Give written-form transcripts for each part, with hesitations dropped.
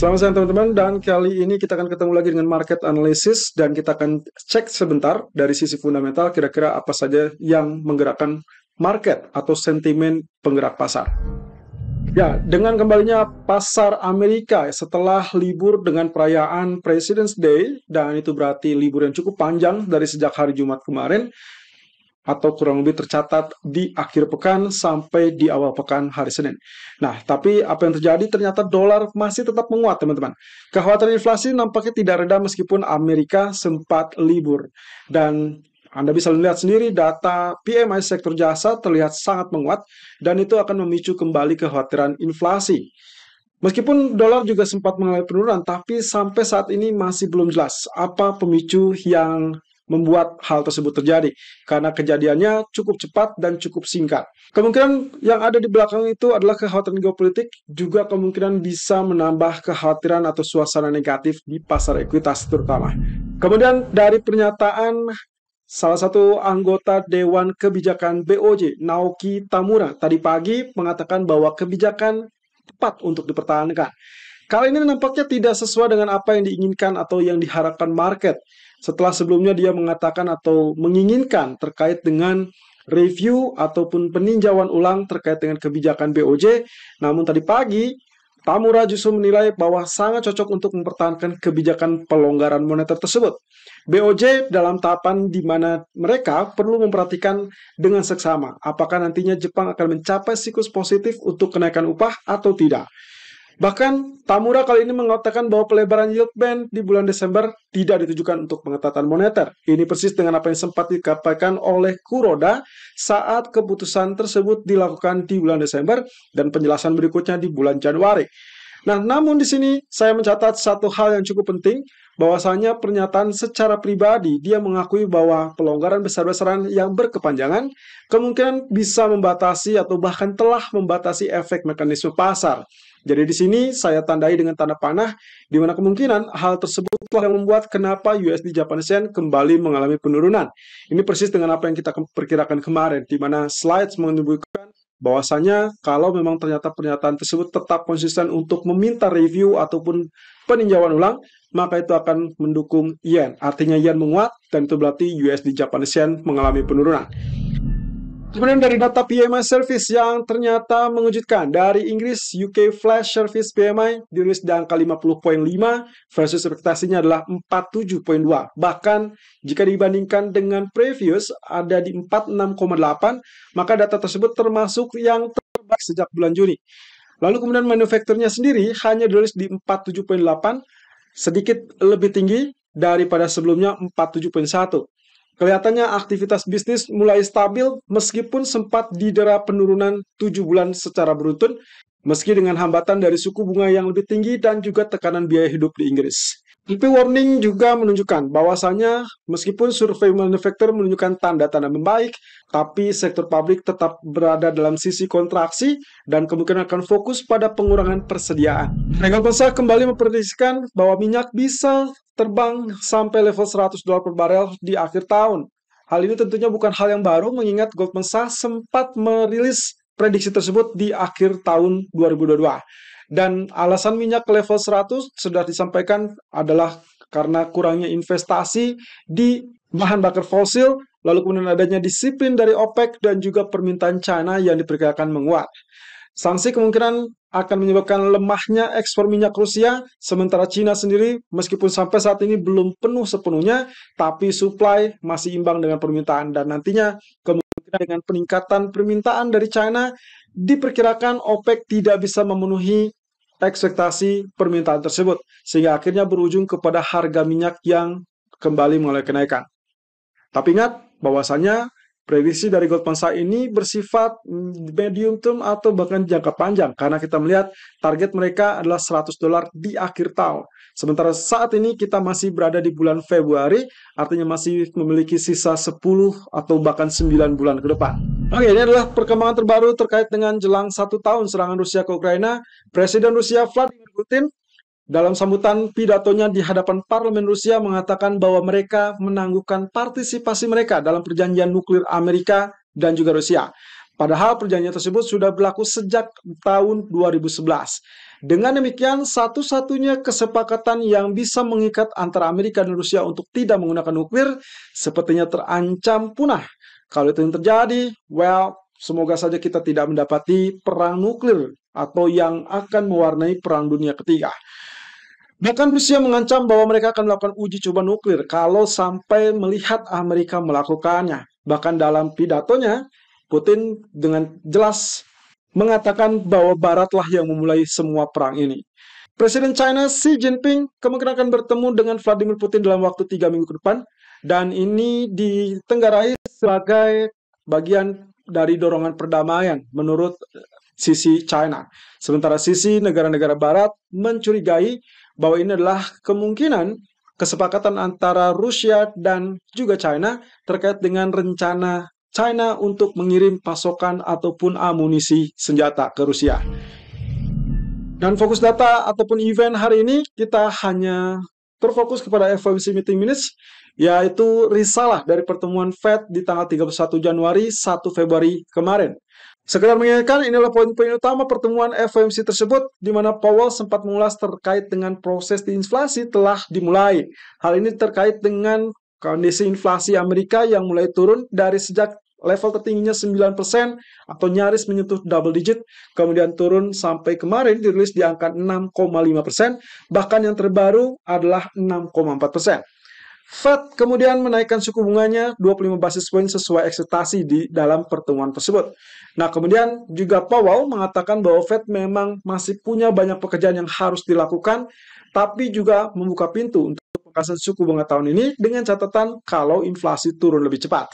Selamat siang teman-teman, dan kali ini kita akan ketemu lagi dengan market analysis dan kita akan cek sebentar dari sisi fundamental kira-kira apa saja yang menggerakkan market atau sentimen penggerak pasar. Ya, dengan kembalinya pasar Amerika setelah libur dengan perayaan President's Day, dan itu berarti libur yang cukup panjang dari sejak hari Jumat kemarin, atau kurang lebih tercatat di akhir pekan sampai di awal pekan hari Senin. Nah, tapi apa yang terjadi ternyata dolar masih tetap menguat, teman-teman. Kekhawatiran inflasi nampaknya tidak reda meskipun Amerika sempat libur. Dan Anda bisa lihat sendiri data PMI sektor jasa terlihat sangat menguat dan itu akan memicu kembali kekhawatiran inflasi. Meskipun dolar juga sempat mengalami penurunan, tapi sampai saat ini masih belum jelas apa pemicu yang membuat hal tersebut terjadi, karena kejadiannya cukup cepat dan cukup singkat. Kemungkinan yang ada di belakang itu adalah kekhawatiran geopolitik, juga kemungkinan bisa menambah kekhawatiran atau suasana negatif di pasar ekuitas terutama. Kemudian dari pernyataan salah satu anggota Dewan Kebijakan BOJ, Naoki Tamura, tadi pagi mengatakan bahwa kebijakan tepat untuk dipertahankan. Kali ini nampaknya tidak sesuai dengan apa yang diinginkan atau yang diharapkan market. Setelah sebelumnya dia mengatakan atau menginginkan terkait dengan review ataupun peninjauan ulang terkait dengan kebijakan BOJ. Namun tadi pagi, Tamura justru menilai bahwa sangat cocok untuk mempertahankan kebijakan pelonggaran moneter tersebut. BOJ dalam tahapan di mana mereka perlu memperhatikan dengan seksama apakah nantinya Jepang akan mencapai siklus positif untuk kenaikan upah atau tidak. Bahkan Tamura kali ini mengatakan bahwa pelebaran yield band di bulan Desember tidak ditujukan untuk pengetatan moneter. Ini persis dengan apa yang sempat dikatakan oleh Kuroda saat keputusan tersebut dilakukan di bulan Desember dan penjelasan berikutnya di bulan Januari. Nah, namun di sini saya mencatat satu hal yang cukup penting, bahwasanya pernyataan secara pribadi dia mengakui bahwa pelonggaran besar-besaran yang berkepanjangan kemungkinan bisa membatasi atau bahkan telah membatasi efek mekanisme pasar. Jadi di sini saya tandai dengan tanda panah, di mana kemungkinan hal tersebutlah yang membuat kenapa USD Japanese Yen kembali mengalami penurunan. Ini persis dengan apa yang kita perkirakan kemarin, di mana slides menunjukkan bahwasanya kalau memang ternyata pernyataan tersebut tetap konsisten untuk meminta review ataupun peninjauan ulang, maka itu akan mendukung yen. Artinya yen menguat dan itu berarti USD Japanese Yen mengalami penurunan. Kemudian dari data PMI Service yang ternyata mengejutkan. Dari Inggris, UK Flash Service PMI dirilis di angka 50.5 versus ekspektasinya adalah 47.2. Bahkan jika dibandingkan dengan previous ada di 46.8, maka data tersebut termasuk yang terbaik sejak bulan Juni. Lalu kemudian manufakturnya sendiri hanya dirilis di 47.8, sedikit lebih tinggi daripada sebelumnya 47.1. Kelihatannya aktivitas bisnis mulai stabil meskipun sempat didera penurunan 7 bulan secara beruntun, meski dengan hambatan dari suku bunga yang lebih tinggi dan juga tekanan biaya hidup di Inggris. IP Warning juga menunjukkan bahwasannya meskipun survei manufaktur menunjukkan tanda-tanda membaik, tapi sektor pabrik tetap berada dalam sisi kontraksi dan kemungkinan akan fokus pada pengurangan persediaan. Goldman Sachs kembali memprediksikan bahwa minyak bisa terbang sampai level $100 per barel di akhir tahun. Hal ini tentunya bukan hal yang baru mengingat Goldman Sachs sempat merilis prediksi tersebut di akhir tahun 2022. Dan alasan minyak ke level 100 sudah disampaikan adalah karena kurangnya investasi di bahan bakar fosil, lalu kemudian adanya disiplin dari OPEC dan juga permintaan China yang diperkirakan menguat. Sanksi kemungkinan akan menyebabkan lemahnya ekspor minyak Rusia, sementara China sendiri meskipun sampai saat ini belum penuh sepenuhnya, tapi supply masih imbang dengan permintaan dan nantinya kemungkinan dengan peningkatan permintaan dari China, diperkirakan OPEC tidak bisa memenuhi ekspektasi permintaan tersebut, sehingga akhirnya berujung kepada harga minyak yang kembali mengalami kenaikan. Tapi ingat bahwasannya prediksi dari Goldman Sachs ini bersifat medium term atau bahkan jangka panjang karena kita melihat target mereka adalah $100 di akhir tahun. Sementara saat ini kita masih berada di bulan Februari, artinya masih memiliki sisa 10 atau bahkan 9 bulan ke depan. Oke, ini adalah perkembangan terbaru terkait dengan jelang 1 tahun serangan Rusia ke Ukraina. Presiden Rusia Vladimir Putin dalam sambutan pidatonya di hadapan parlemen Rusia mengatakan bahwa mereka menangguhkan partisipasi mereka dalam perjanjian nuklir Amerika dan juga Rusia. Padahal perjanjian tersebut sudah berlaku sejak tahun 2011. Dengan demikian, satu-satunya kesepakatan yang bisa mengikat antara Amerika dan Rusia untuk tidak menggunakan nuklir sepertinya terancam punah. Kalau itu yang terjadi, well, semoga saja kita tidak mendapati perang nuklir atau yang akan mewarnai perang dunia ketiga. Bahkan Rusia mengancam bahwa mereka akan melakukan uji coba nuklir kalau sampai melihat Amerika melakukannya. Bahkan dalam pidatonya, Putin dengan jelas mengatakan bahwa Baratlah yang memulai semua perang ini. Presiden China Xi Jinping kemungkinan akan bertemu dengan Vladimir Putin dalam waktu 3 minggu ke depan. Dan ini ditenggarai sebagai bagian dari dorongan perdamaian menurut sisi China. Sementara sisi negara-negara Barat mencurigai bahwa ini adalah kemungkinan kesepakatan antara Rusia dan juga China terkait dengan rencana China untuk mengirim pasokan ataupun amunisi senjata ke Rusia. Dan fokus data ataupun event hari ini kita hanya terfokus kepada FOMC Meeting Minutes, yaitu risalah dari pertemuan Fed di tanggal 31 Januari 1 Februari kemarin. Sekedar mengingatkan, inilah poin-poin utama pertemuan FOMC tersebut, di mana Powell sempat mengulas terkait dengan proses inflasi telah dimulai. Hal ini terkait dengan kondisi inflasi Amerika yang mulai turun dari sejak level tertingginya 9% atau nyaris menyentuh double digit, kemudian turun sampai kemarin dirilis di angka 6,5%, bahkan yang terbaru adalah 6,4%. Fed kemudian menaikkan suku bunganya 25 basis poin sesuai ekspektasi di dalam pertemuan tersebut. Nah, kemudian juga Powell mengatakan bahwa Fed memang masih punya banyak pekerjaan yang harus dilakukan, tapi juga membuka pintu untuk pemangkasan suku bunga tahun ini dengan catatan kalau inflasi turun lebih cepat.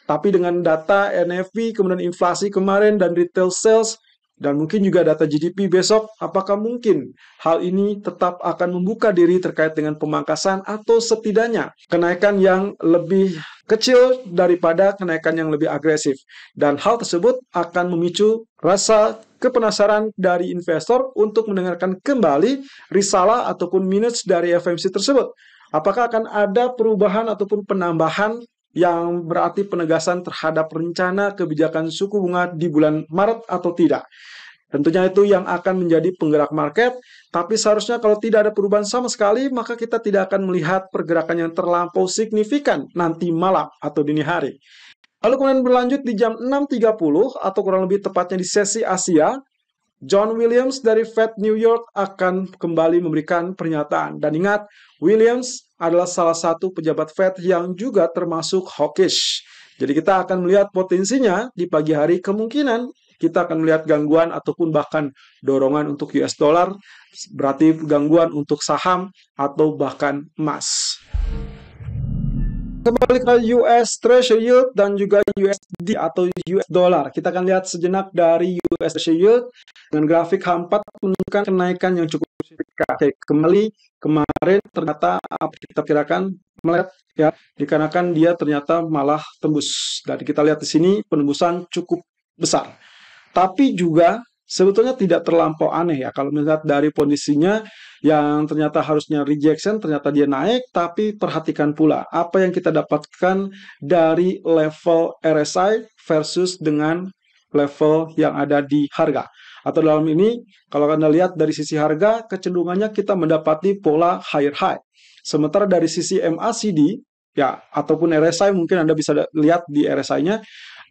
Tapi dengan data NFP, kemudian inflasi kemarin dan retail sales, dan mungkin juga data GDP besok, apakah mungkin hal ini tetap akan membuka diri terkait dengan pemangkasan atau setidaknya kenaikan yang lebih kecil daripada kenaikan yang lebih agresif. Dan hal tersebut akan memicu rasa kepenasaran dari investor untuk mendengarkan kembali risalah ataupun minutes dari FOMC tersebut. Apakah akan ada perubahan ataupun penambahan yang berarti penegasan terhadap rencana kebijakan suku bunga di bulan Maret atau tidak. Tentunya itu yang akan menjadi penggerak market, tapi seharusnya kalau tidak ada perubahan sama sekali, maka kita tidak akan melihat pergerakan yang terlampau signifikan nanti malam atau dini hari. Lalu kemudian berlanjut di jam 6.30 atau kurang lebih tepatnya di sesi Asia, John Williams dari Fed New York akan kembali memberikan pernyataan. Dan ingat, Williams adalah salah satu pejabat Fed yang juga termasuk hawkish. Jadi kita akan melihat potensinya di pagi hari, kemungkinan kita akan melihat gangguan ataupun bahkan dorongan untuk US dollar, berarti gangguan untuk saham atau bahkan emas. Kembali ke US Treasury Yield dan juga USD atau US dollar. Kita akan lihat sejenak dari US Treasury Yield dengan grafik H4 menunjukkan kenaikan yang cukup signifikan. Kembali kemarin ternyata apa kita kirakan melihat ya, dikarenakan dia ternyata malah tembus. Dan kita lihat di sini penembusan cukup besar. Tapi juga sebetulnya tidak terlampau aneh ya kalau melihat dari kondisinya yang ternyata harusnya rejection, ternyata dia naik, tapi perhatikan pula apa yang kita dapatkan dari level RSI versus dengan level yang ada di harga. Atau dalam ini, kalau Anda lihat dari sisi harga, kecenderungannya kita mendapati pola higher high. Sementara dari sisi MACD, ya, ataupun RSI, mungkin Anda bisa lihat di RSI-nya,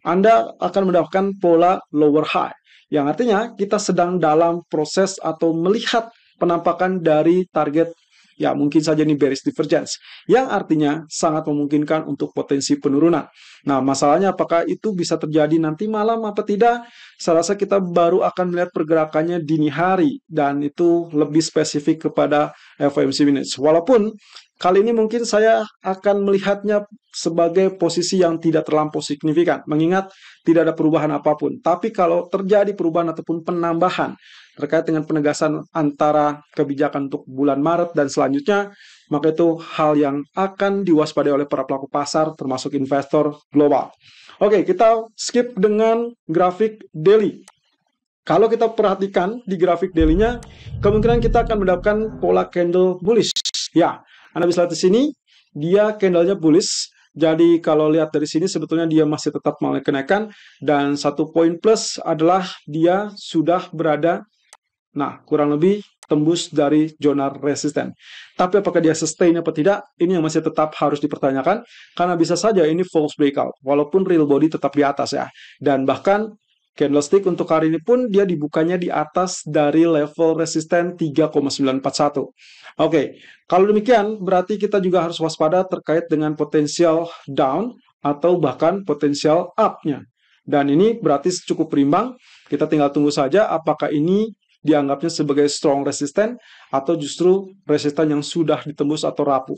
Anda akan mendapatkan pola lower high. Yang artinya kita sedang dalam proses atau melihat penampakan dari target, ya mungkin saja ini bearish divergence, yang artinya sangat memungkinkan untuk potensi penurunan. Nah, masalahnya apakah itu bisa terjadi nanti malam apa tidak? Saya rasa kita baru akan melihat pergerakannya dini hari, dan itu lebih spesifik kepada FOMC minutes. Walaupun kali ini mungkin saya akan melihatnya sebagai posisi yang tidak terlampau signifikan, mengingat tidak ada perubahan apapun. Tapi kalau terjadi perubahan ataupun penambahan terkait dengan penegasan antara kebijakan untuk bulan Maret dan selanjutnya, maka itu hal yang akan diwaspadai oleh para pelaku pasar termasuk investor global. Oke, kita skip dengan grafik daily. Kalau kita perhatikan di grafik daily-nya, kemungkinan kita akan mendapatkan pola candle bullish. Ya, Anda bisa lihat di sini, dia candle-nya bullish Jadi kalau lihat dari sini sebetulnya dia masih tetap mengalami kenaikan, dan satu poin plus adalah dia sudah berada, nah, kurang lebih tembus dari zona resisten. Tapi apakah dia sustain apa tidak, ini yang masih tetap harus dipertanyakan, karena bisa saja ini false breakout, walaupun real body tetap di atas ya. Dan bahkan candlestick untuk hari ini pun dia dibukanya di atas dari level resisten 3,941. Oke, kalau demikian berarti kita juga harus waspada terkait dengan potensial down atau bahkan potensial up-nya. Dan ini berarti cukup berimbang, kita tinggal tunggu saja apakah ini dianggapnya sebagai strong resisten atau justru resisten yang sudah ditembus atau rapuh.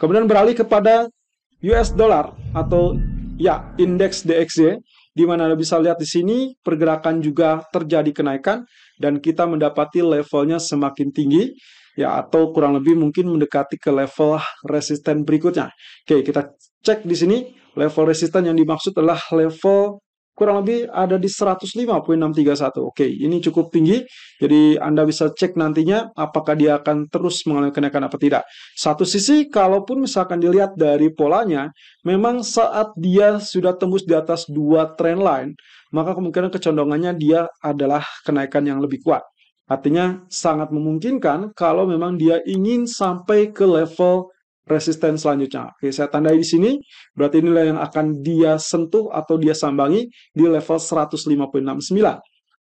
Kemudian beralih kepada US dollar atau ya indeks DXY, di mana Anda bisa lihat di sini pergerakan juga terjadi kenaikan dan kita mendapati levelnya semakin tinggi ya, atau kurang lebih mungkin mendekati ke level resisten berikutnya. Oke, kita cek di sini level resisten yang dimaksud adalah level kurang lebih ada di 105.631. Oke, ini cukup tinggi. Jadi Anda bisa cek nantinya apakah dia akan terus mengalami kenaikan apa tidak. Satu sisi, kalaupun misalkan dilihat dari polanya, memang saat dia sudah tembus di atas dua trend line, maka kemungkinan kecondongannya dia adalah kenaikan yang lebih kuat. Artinya sangat memungkinkan kalau memang dia ingin sampai ke level resisten selanjutnya. Oke, saya tandai di sini, berarti inilah yang akan dia sentuh atau dia sambangi di level 105.69.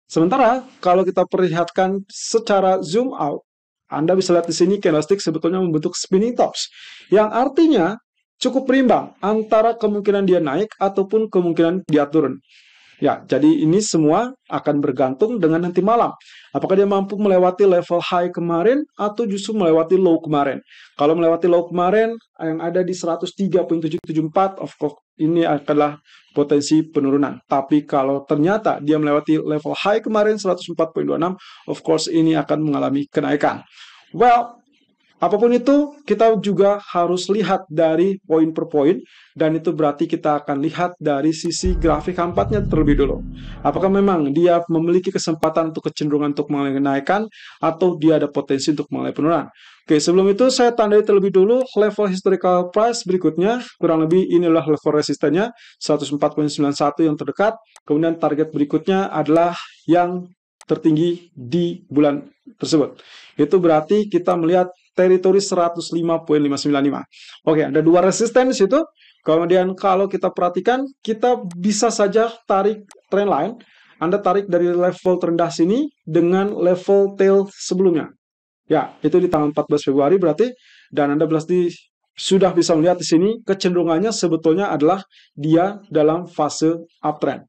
Sementara kalau kita perlihatkan secara zoom out, Anda bisa lihat di sini candlestick sebetulnya membentuk spinning tops, yang artinya cukup berimbang antara kemungkinan dia naik ataupun kemungkinan dia turun. Ya, jadi ini semua akan bergantung dengan nanti malam. Apakah dia mampu melewati level high kemarin atau justru melewati low kemarin. Kalau melewati low kemarin yang ada di 103.774, of course ini adalah potensi penurunan. Tapi kalau ternyata dia melewati level high kemarin 104.26, of course ini akan mengalami kenaikan. Well, apapun itu, kita juga harus lihat dari poin per poin, dan itu berarti kita akan lihat dari sisi grafik hampatnya terlebih dulu. Apakah memang dia memiliki kesempatan untuk kecenderungan untuk mengalami kenaikan, atau dia ada potensi untuk mengalami penurunan. Oke, sebelum itu saya tandai terlebih dulu level historical price berikutnya, kurang lebih inilah level resistennya, 104.91 yang terdekat, kemudian target berikutnya adalah yang tertinggi di bulan tersebut. Itu berarti kita melihat teritori 105.595. Oke, ada dua resisten di situ. Kemudian kalau kita perhatikan, kita bisa saja tarik trend line. Anda tarik dari level terendah sini dengan level tail sebelumnya. Ya, itu di tanggal 14 Februari berarti. Dan Anda sudah bisa melihat di sini kecenderungannya sebetulnya adalah dia dalam fase uptrend.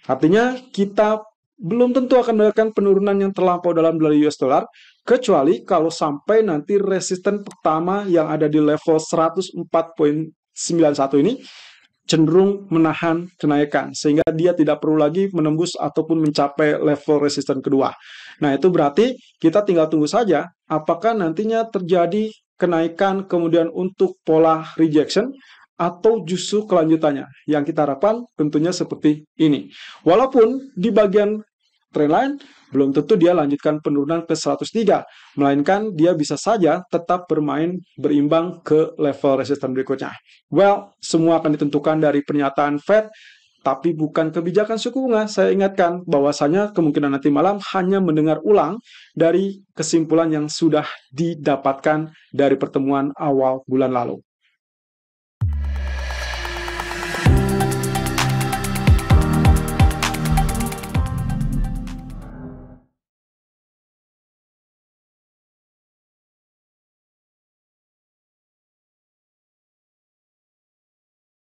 Artinya kita belum tentu akan mendapatkan penurunan yang terlampau dalam dari US dollar, kecuali kalau sampai nanti resisten pertama yang ada di level 104.91 ini cenderung menahan kenaikan, sehingga dia tidak perlu lagi menembus ataupun mencapai level resisten kedua. Nah, itu berarti kita tinggal tunggu saja apakah nantinya terjadi kenaikan kemudian untuk pola rejection, atau justru kelanjutannya. Yang kita harapkan tentunya seperti ini. Walaupun di bagian trend line, belum tentu dia lanjutkan penurunan ke 103, melainkan dia bisa saja tetap bermain berimbang ke level resisten berikutnya. Well, semua akan ditentukan dari pernyataan Fed, tapi bukan kebijakan suku bunga. Saya ingatkan bahwasanya kemungkinan nanti malam hanya mendengar ulang dari kesimpulan yang sudah didapatkan dari pertemuan awal bulan lalu.